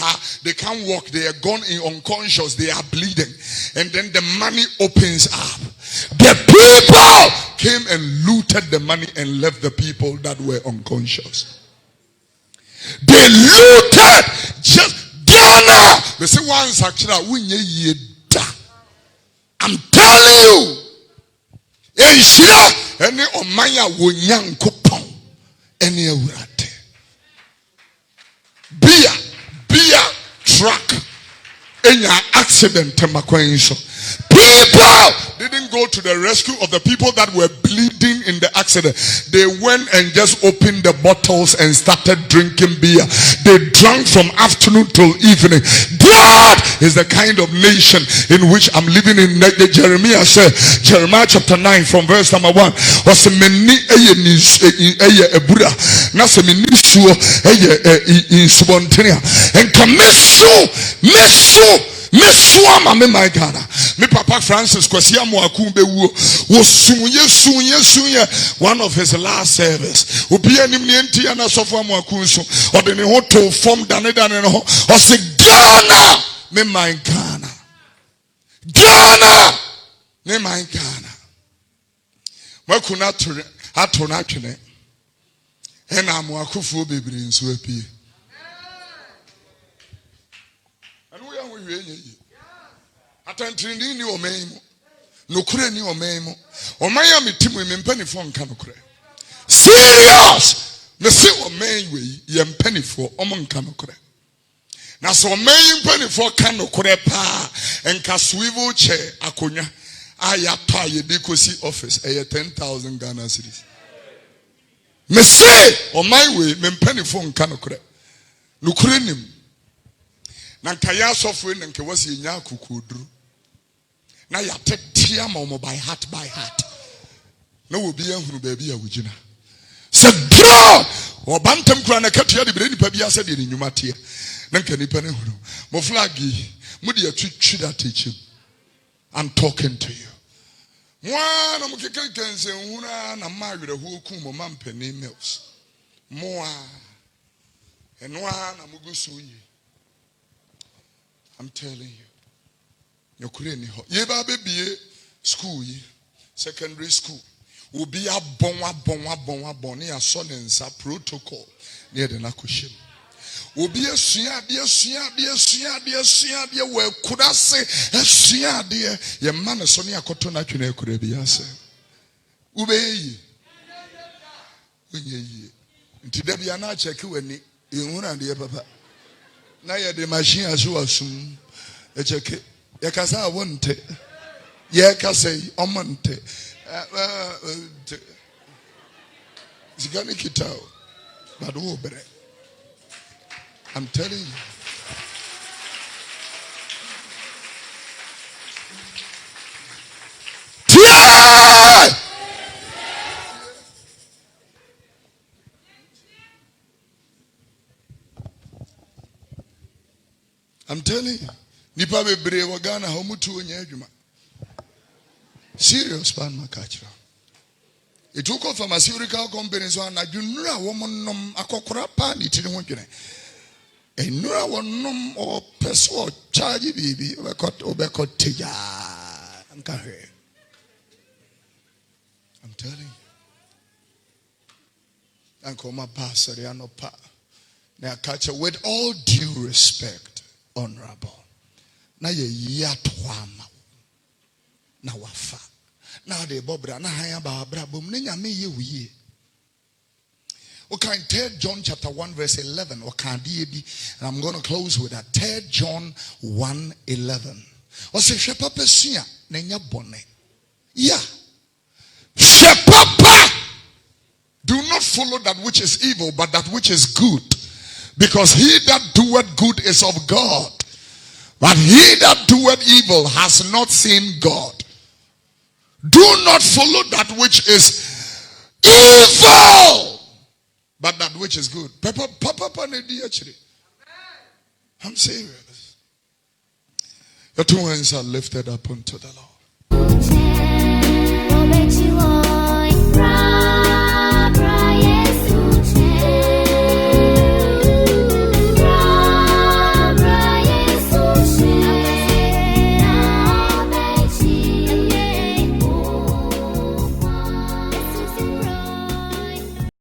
can't walk. They are gone in unconscious. They are bleeding. And then the money opens up. The people came and looted the money and left the people that were unconscious. They looted just Ghana. They say once actually I'm telling you. Enshira ene omanya wonyankopon ene Awurade. Beer truck enya accident makwenso. People didn't go to the rescue of the people that were bleeding in the accident. They went and just opened the bottles and started drinking beer. They drank from afternoon till evening. That is the kind of nation in which I'm living in. Jeremiah said, Jeremiah chapter 9 from verse number 1. My God, me Papa Francis Kwesiamu Akumbewu was sunye one of his last service. Ubi any nienti ana sofa mu akunso or the hoto form dane no or say Ghana me my Ghana me my Ghana. Wakuna atona twene ena mu akufo bebre nso apie. Anu ya ho hwe atantindi ni omeimu nokure ni omeimu omaya metimu mempanifo nka nokure serious me se omeiwe ye mpanifo omonka nokure na so omeyi mpanifo ka nokure pa enka swivel chair akonya aya pa ye dekosi office 10,000 Ghana cedis me se omaiwe mempanifo nka nokure nokure nim na nkaya sofwe na nke wasi nya Kofi Oduro na ya tetia ma by heart na wo bia hunu ba bia wugina se God obantem kura na katua de bere nipa bia se de nyuma tie na nka nipa ne hunu mo flag mu de atwitwi that teaching. I'm talking to you. Mwa na mukeke kense huna na mawere ho ku mo mampani mills moa enwa na mugusu yi. I'm telling you. Yokure ni ho. Ye ba bebie school yi, secondary school. Obi abon ne aso ne nsa protocol ne de na kohyem. Obi asua de we kudase asua de ye ma ne so ne akoto na twene akura bi ase. Ubeyi. Onyeyi. Nti da bia na check wani ehuna de papa. Na ye de machine aso asum echeke ye kasa wonte ye kasa omonte zigani kitao but wo bere. I'm telling you. Tieeee! I'm telling you. Nipa bebre wa Ghana ha mutu onye adwuma. Serious pan makachira. It took off pharmaceutical companies so na dwunura wo monnom akokora pa ni tiri ho dwene. Enura wonnom o peso charge bibi obekot teja. I'm telling you. Uncle my pastor pa. Now catch with all due respect, honorable. Na ye yatwama na wafa na de bobra na haya ba brabom ne nyame ye wiye. Okay, 3 John chapter 1 verse 11. And I'm going to close with that. 3 John 1:11. Ose shepapa sia na nya bone. Yeah. Shepapa. Do not follow that which is evil, but that which is good. Because he that doeth good is of God. But he that doeth evil has not seen God. Do not follow that which is evil, but that which is good. I'm serious. Your two hands are lifted up unto the Lord.